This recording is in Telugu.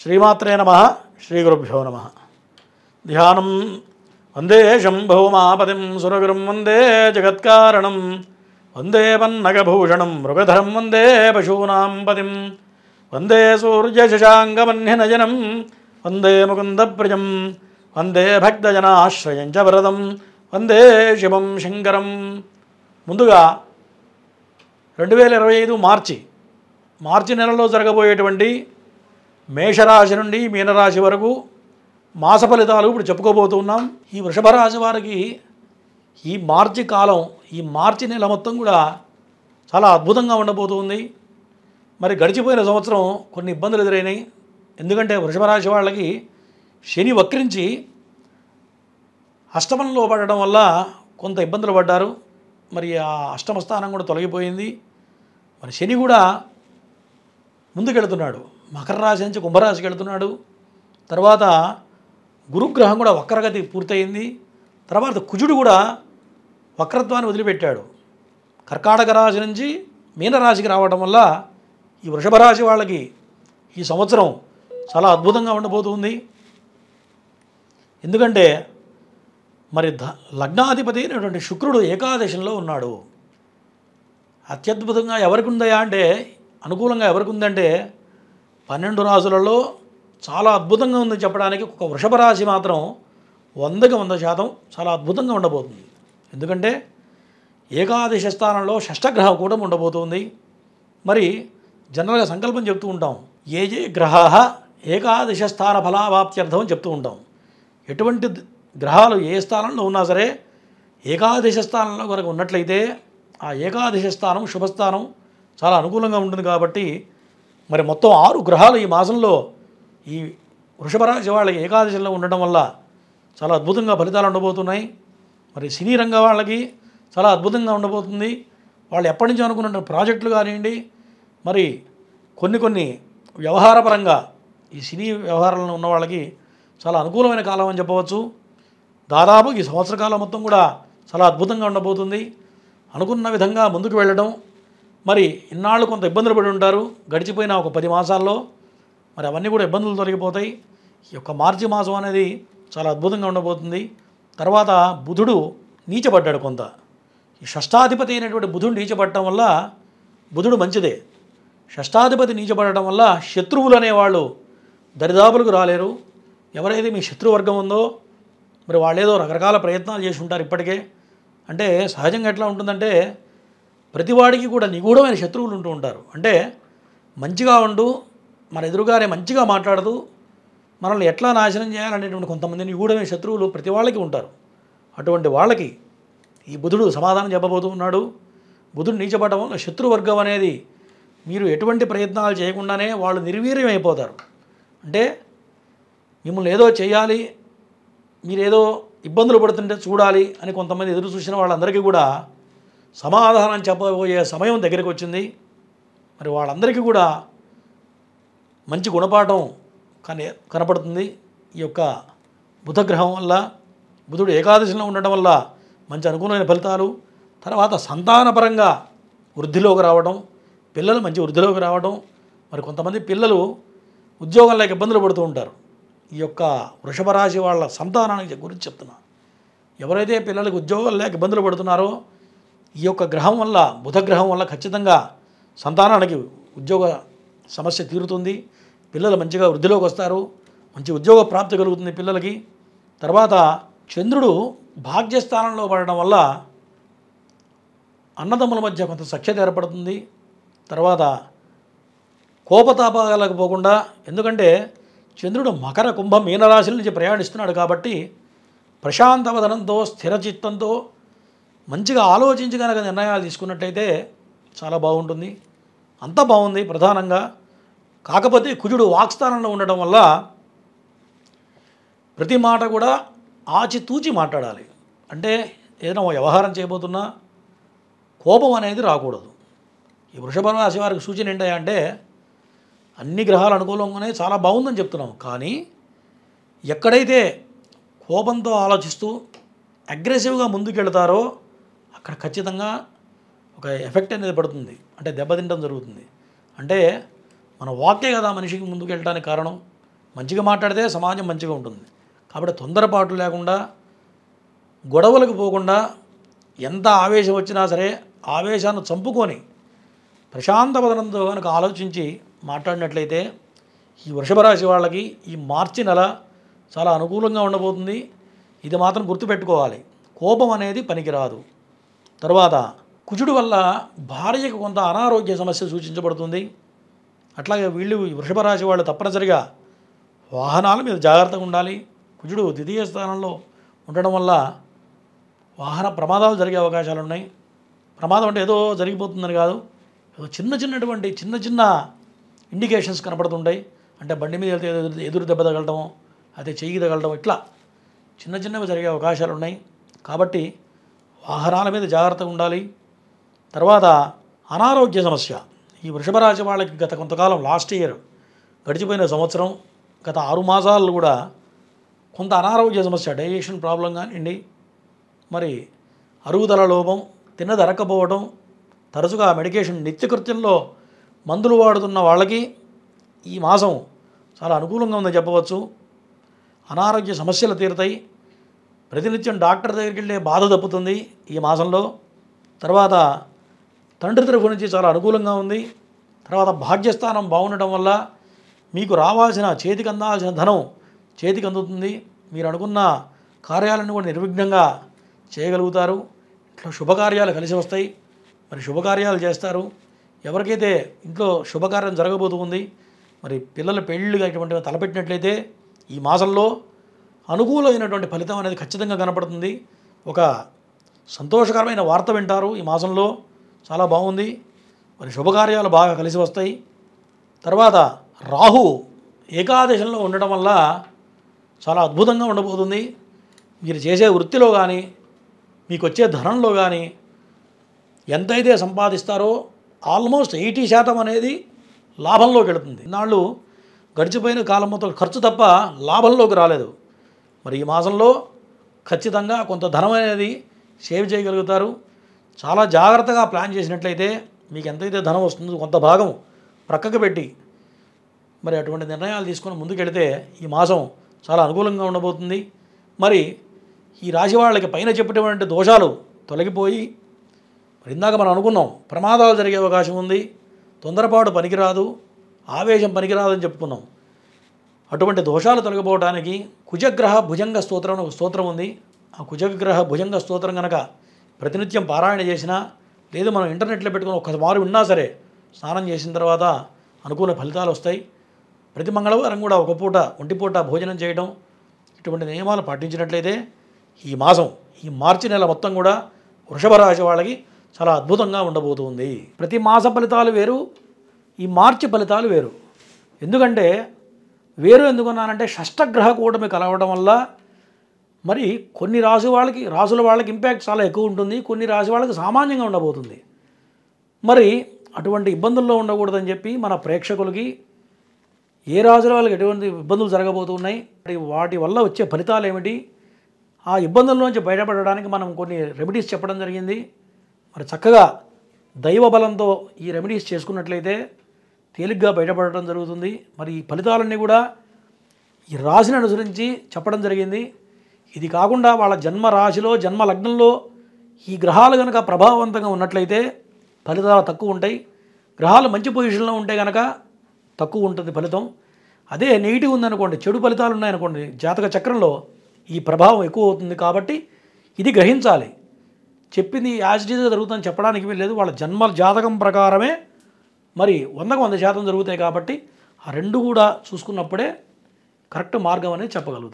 శ్రీమాత్రే నమః. శ్రీగురుభ్యో నమః. ధ్యానం వందే శంభోమాపతిం సురగురుం వందే జగత్కారణం వందే పన్నగభూషణం మృగధరం వందే పశూనాం పతిం వందే సూర్యశశాంకమన్యనయనం వందే ముకుందప్రియం వందే భక్తజనాశ్రయం చ వరదం వందే శివం శంకరం. ముందుగా 2025 మార్చి నెలలో జరగబోయేటువంటి మేషరాశి నుండి మీనరాశి వరకు మాస ఫలితాలు ఇప్పుడు చెప్పుకోబోతున్నాం. ఈ వృషభ రాశి వారికి ఈ మార్చి కాలం, ఈ మార్చి నెల మొత్తం కూడా చాలా అద్భుతంగా ఉండబోతుంది. మరి గడిచిపోయిన సంవత్సరం కొన్ని ఇబ్బందులు ఎదురైనాయి. ఎందుకంటే వృషభ రాశి వాళ్ళకి శని వక్రించి అష్టమంలో పడడం వల్ల కొంత ఇబ్బందులు పడ్డారు. మరి ఆ అష్టమ స్థానం కూడా తొలగిపోయింది. మరి శని కూడా ముందుకెళ్తున్నాడు, మకర రాశి నుంచి కుంభరాశికి వెళ్తున్నాడు. తర్వాత గురుగ్రహం కూడా వక్రగతి పూర్తయింది. తర్వాత కుజుడు కూడా వక్రత్వాన్ని వదిలిపెట్టాడు. కర్కాటక రాశి నుంచి మీనరాశికి రావడం వల్ల ఈ వృషభ రాశి వాళ్ళకి ఈ సంవత్సరం చాలా అద్భుతంగా ఉండబోతుంది. ఎందుకంటే మరి లగ్నాధిపతి అయినటువంటి శుక్రుడు ఏకాదశంలో ఉన్నాడు. అత్యద్భుతంగా ఎవరికి ఉందయా అంటే, అనుకూలంగా ఎవరికి ఉందంటే 12 రాశులలో చాలా అద్భుతంగా ఉందని చెప్పడానికి ఒక వృషభ రాశి మాత్రం 100కి 100% చాలా అద్భుతంగా ఉండబోతుంది. ఎందుకంటే ఏకాదశ స్థానంలో షష్ఠగ్రహం కూడా ఉండబోతుంది. మరి జనరల్గా సంకల్పం చెప్తూ ఉంటాం, ఏ గ్రహ ఏకాదశ స్థాన ఫలావాప్త్యర్థం అని చెప్తూ ఉంటాం. ఎటువంటి గ్రహాలు ఏ స్థానంలో ఉన్నా సరే ఏకాదశ స్థానంలో కనుక ఉన్నట్లయితే ఆ ఏకాదశ స్థానం శుభస్థానం చాలా అనుకూలంగా ఉంటుంది. కాబట్టి మరి మొత్తం 6 గ్రహాలు ఈ మాసంలో ఈ వృషభ రాశి వాళ్ళకి ఏకాదశిలో ఉండడం వల్ల చాలా అద్భుతంగా ఫలితాలు ఉండబోతున్నాయి. మరి సినీ రంగ వాళ్ళకి చాలా అద్భుతంగా ఉండబోతుంది. వాళ్ళు ఎప్పటి నుంచో అనుకున్న ప్రాజెక్టులు కానివ్వండి, మరి కొన్ని వ్యవహారపరంగా ఈ సినీ వ్యవహారాలను ఉన్న వాళ్ళకి చాలా అనుకూలమైన కాలం అని చెప్పవచ్చు. దాదాపు ఈ సంవత్సర కాలం మొత్తం కూడా చాలా అద్భుతంగా ఉండబోతుంది. అనుకున్న విధంగా ముందుకు వెళ్ళడం, మరి ఇన్నాళ్ళు కొంత ఇబ్బందులు పడి ఉంటారు గడిచిపోయిన ఒక 10 మాసాల్లో. మరి అవన్నీ కూడా ఇబ్బందులు తొలగిపోతాయి. ఈ యొక్క మార్చి మాసం అనేది చాలా అద్భుతంగా ఉండబోతుంది. తర్వాత బుధుడు నీచపడ్డాడు కొంత. ఈ షష్ఠాధిపతి అయినటువంటి బుధుడు నీచపడటం వల్ల, బుధుడు మంచిదే, షష్ఠాధిపతి నీచపడటం వల్ల శత్రువులు అనేవాళ్ళు దరిదాపులకు రాలేరు. ఎవరైతే మీ శత్రువర్గం ఉందో మరి వాళ్ళేదో రకరకాల ప్రయత్నాలు చేసి ఉంటారు ఇప్పటికే. అంటే సహజంగా ఎట్లా ఉంటుందంటే ప్రతివాడికి కూడా నిగూఢమైన శత్రువులు ఉంటూ ఉంటారు. అంటే మంచిగా ఉండు, మన ఎదురుగానే మంచిగా మాట్లాడుతూ మనల్ని ఎట్లా నాశనం చేయాలనేటువంటి కొంతమంది నిగూఢమైన శత్రువులు ప్రతి వాళ్ళకి ఉంటారు. అటువంటి వాళ్ళకి ఈ బుధుడు సమాధానం చెప్పబోతున్నాడు. బుధుడు నీచపడడం వల్ల శత్రువర్గం అనేది మీరు ఎటువంటి ప్రయత్నాలు చేయకుండానే వాళ్ళు నిర్వీర్యం అయిపోతారు. అంటే మిమ్మల్ని ఏదో చేయాలి, మీరేదో ఇబ్బందులు పడుతుంటే చూడాలి అని కొంతమంది ఎదురు చూసిన వాళ్ళందరికీ కూడా సమాధానం చెప్పబోయే సమయం దగ్గరికి వచ్చింది. మరి వాళ్ళందరికీ కూడా మంచి గుణపాఠం కనపడుతుంది. ఈ యొక్క బుధగ్రహం వల్ల, బుధుడు ఏకాదశిలో ఉండడం వల్ల మంచి అనుకూలమైన ఫలితాలు. తర్వాత సంతానపరంగా వృద్ధిలోకి రావడం, పిల్లలు మంచి వృద్ధిలోకి రావడం. మరి కొంతమంది పిల్లలు ఉద్యోగం లేక ఇబ్బందులు పడుతూ ఉంటారు. ఈ యొక్క వృషభ రాశి వాళ్ళ సంతానానికి గురించి చెప్తున్నా. ఎవరైతే పిల్లలకు ఉద్యోగాలు లేక ఇబ్బందులు పడుతున్నారో ఈ యొక్క గ్రహం వల్ల, బుధగ్రహం వల్ల ఖచ్చితంగా సంతానానికి ఉద్యోగ సమస్య తీరుతుంది. పిల్లలు మంచిగా వృద్ధిలోకి వస్తారు, మంచి ఉద్యోగ ప్రాప్తి కలుగుతుంది పిల్లలకి. తర్వాత చంద్రుడు భాగ్యస్థానంలో పడడం వల్ల అన్నదమ్ముల మధ్య కొంత సఖ్యత ఏర్పడుతుంది. తర్వాత కోపతాపాలకు పోకుండా, ఎందుకంటే చంద్రుడు మకర కుంభ మీనరాశుల నుంచి ప్రయాణిస్తున్నాడు కాబట్టి ప్రశాంతవదనంతో స్థిరచిత్తంతో మంచిగా ఆలోచించి కనుక నిర్ణయాలు తీసుకున్నట్టయితే చాలా బాగుంటుంది. అంతా బాగుంది ప్రధానంగా. కాకపోతే కుజుడు వాక్స్థానంలో ఉండడం వల్ల ప్రతి మాట కూడా ఆచితూచి మాట్లాడాలి. అంటే ఏదైనా వ్యవహారం చేయబోతున్నా కోపం అనేది రాకూడదు. ఈ వృషభ రాశి వారికి సూచన ఏంటంటే అన్ని గ్రహాలు అనుకూలంగానే చాలా బాగుందని చెప్తున్నాం. కానీ ఎక్కడైతే కోపంతో ఆలోచిస్తూ అగ్రెసివ్గా ముందుకెళ్తారో అక్కడ ఖచ్చితంగా ఒక ఎఫెక్ట్ అనేది పడుతుంది. అంటే దెబ్బతింటం జరుగుతుంది. అంటే మన వాక్యే కదా మనిషికి ముందుకు వెళ్ళడానికి కారణం. మంచిగా మాట్లాడితే సమాజం మంచిగా ఉంటుంది. కాబట్టి తొందరపాటు లేకుండా, గొడవలకు పోకుండా, ఎంత ఆవేశం వచ్చినా సరే ఆవేశాన్ని చంపుకొని ప్రశాంత వదనంతో కనుక ఆలోచించి మాట్లాడినట్లయితే ఈ వృషభ రాశి వాళ్ళకి ఈ మార్చి నెల చాలా అనుకూలంగా ఉండబోతుంది. ఇది మాత్రం గుర్తుపెట్టుకోవాలి, కోపం అనేది పనికిరాదు. తర్వాత కుజుడు వల్ల భార్యకు కొంత అనారోగ్య సమస్య సూచించబడుతుంది. అట్లాగే వీళ్ళు వృషభ రాశి వాళ్ళు తప్పనిసరిగా వాహనాల మీద జాగ్రత్తగా ఉండాలి. కుజుడు ద్వితీయ స్థానంలో ఉండడం వల్ల వాహన ప్రమాదాలు జరిగే అవకాశాలు ఉన్నాయి. ప్రమాదం అంటే ఏదో జరిగిపోతుందని కాదు, ఏదో చిన్న చిన్న ఇండికేషన్స్ కనపడుతుంటాయి. అంటే బండి మీద వెళ్తే ఎదురు దెబ్బ తగలటం, అదే చెయ్యి తగలటం, ఇట్లా చిన్నవి జరిగే అవకాశాలు ఉన్నాయి. కాబట్టి వాహనాల మీద జాగ్రత్తగా ఉండాలి. తర్వాత అనారోగ్య సమస్య ఈ వృషభ రాశి వాళ్ళకి గత కొంతకాలం లాస్ట్ ఇయర్ గడిచిపోయిన సంవత్సరం గత 6 మాసాలు కూడా కొంత అనారోగ్య సమస్య, డైజెషన్ ప్రాబ్లం కానివ్వండి, మరి అరుగుదల లోపం, తిన్నది అరక్కపోవడం, తరచుగా మెడికేషన్ నిత్యకృత్యంలో మందులు వాడుతున్న వాళ్ళకి ఈ మాసం చాలా అనుకూలంగా ఉందని చెప్పవచ్చు. అనారోగ్య సమస్యలు తీరుతాయి. ప్రతినిత్యం డాక్టర్ దగ్గరికి వెళ్ళే బాధ తప్పుతుంది ఈ మాసంలో. తర్వాత తండ్రి తరఫు నుంచి చాలా అనుకూలంగా ఉంది. తర్వాత భాగ్యస్థానం బాగుండటం వల్ల మీకు రావాల్సిన, చేతికి అందాల్సిన ధనం చేతికి అందుతుంది. మీరు అనుకున్న కార్యాలను కూడా నిర్విఘ్నంగా చేయగలుగుతారు. ఇట్లా శుభకార్యాలు కలిసి వస్తాయి. మరి శుభకార్యాలు చేస్తారు. ఎవరికైతే ఇంట్లో శుభకార్యం జరగబోతుంది, మరి పిల్లల పెళ్ళిళ్ళు ఇటువంటివి తలపెట్టినట్లయితే ఈ మాసంలో అనుకూలమైనటువంటి ఫలితం అనేది ఖచ్చితంగా కనపడుతుంది. ఒక సంతోషకరమైన వార్త వింటారు ఈ మాసంలో, చాలా బాగుంది. మరి శుభకార్యాలు బాగా కలిసి వస్తాయి. తర్వాత రాహు ఏకాదశంలో ఉండడం వల్ల చాలా అద్భుతంగా ఉండబోతుంది. మీరు చేసే వృత్తిలో కానీ, మీకు వచ్చే ధనంలో కానీ ఎంతైతే సంపాదిస్తారో ఆల్మోస్ట్ 80% అనేది లాభంలోకి వెళుతుంది. ఇన్నాళ్ళు గడిచిపోయిన కాలం మొత్తం ఖర్చు తప్ప లాభంలోకి రాలేదు. మరి ఈ మాసంలో ఖచ్చితంగా కొంత ధనం అనేది సేవ్ చేయగలుగుతారు. చాలా జాగ్రత్తగా ప్లాన్ చేసినట్లయితే మీకు ఎంతైతే ధనం వస్తుందో కొంత భాగం ప్రక్కకు పెట్టి మరి అటువంటి నిర్ణయాలు తీసుకొని ముందుకెళ్తే ఈ మాసం చాలా అనుకూలంగా ఉండబోతుంది. మరి ఈ రాశి వాళ్ళకి పైన చెప్పేటువంటి దోషాలు తొలగిపోయి, మరి ఇందాక మనం అనుకున్నాం ప్రమాదాలు జరిగే అవకాశం ఉంది, తొందరపాటు పనికిరాదు, ఆవేశం పనికిరాదని చెప్పుకున్నాం. అటువంటి దోషాలు తొలగిపోవడానికి కుజగ్రహ భుజంగ స్తోత్రం అని ఒక స్తోత్రం ఉంది. ఆ కుజగ్రహ భుజంగ స్తోత్రం కనుక ప్రతినిత్యం పారాయణ చేసినా, లేదు మనం ఇంటర్నెట్లో పెట్టుకుని ఒక్కసారి విన్నా సరే, స్నానం చేసిన తర్వాత అనుకూల ఫలితాలు వస్తాయి. ప్రతి మంగళవారం కూడా ఒక పూట, ఒంటిపూట భోజనం చేయడం, ఇటువంటి నియమాలు పాటించినట్లయితే ఈ మాసం, ఈ మార్చి నెల మొత్తం కూడా వృషభ రాశి వాళ్ళకి చాలా అద్భుతంగా ఉండబోతుంది. ప్రతి మాస ఫలితాలు వేరు, ఈ మార్చి ఫలితాలు వేరు. ఎందుకంటే ఎందుకన్నానంటే షష్టగ్రహ కూటమి కలవడం వల్ల మరి కొన్ని రాసుల వాళ్ళకి ఇంపాక్ట్ చాలా ఎక్కువ ఉంటుంది, కొన్ని రాశి వాళ్ళకి సామాన్యంగా ఉండబోతుంది. మరి అటువంటి ఇబ్బందుల్లో ఉండకూడదని చెప్పి మన ప్రేక్షకులకి ఏ రాశుల వాళ్ళకి ఎటువంటి ఇబ్బందులు జరగబోతున్నాయి, వాటి వల్ల వచ్చే ఫలితాలు ఏమిటి, ఆ ఇబ్బందుల్లోంచి బయటపడడానికి మనం కొన్ని రెమెడీస్ చెప్పడం జరిగింది. మరి చక్కగా దైవ బలంతో ఈ రెమెడీస్ చేసుకున్నట్లయితే తేలిగ్గా బయటపడటం జరుగుతుంది. మరి ఈ ఫలితాలన్నీ కూడా ఈ రాశిని అనుసరించి చెప్పడం జరిగింది. ఇది కాకుండా వాళ్ళ జన్మ రాశిలో, జన్మ లగ్నంలో ఈ గ్రహాలు కనుక ప్రభావవంతంగా ఉన్నట్లయితే ఫలితాలు తక్కువ ఉంటాయి. గ్రహాలు మంచి పొజిషన్లో ఉంటే కనుక తక్కువ ఉంటుంది ఫలితం. అదే నెగిటివ్ ఉందనుకోండి, చెడు ఫలితాలు ఉన్నాయనుకోండి, జాతక చక్రంలో ఈ ప్రభావం ఎక్కువ అవుతుంది. కాబట్టి ఇది గ్రహించాలి. చెప్పింది యాజ్ ఇట్ ఈజ్ జరుగుతుందని చెప్పడానికి వీల్లేదు. వాళ్ళ జన్మ జాతకం ప్రకారమే మరి 100% జరుగుతాయి. కాబట్టి ఆ రెండు కూడా చూసుకున్నప్పుడే కరెక్ట్ మార్గం అనేది చెప్పగలుగుతాం.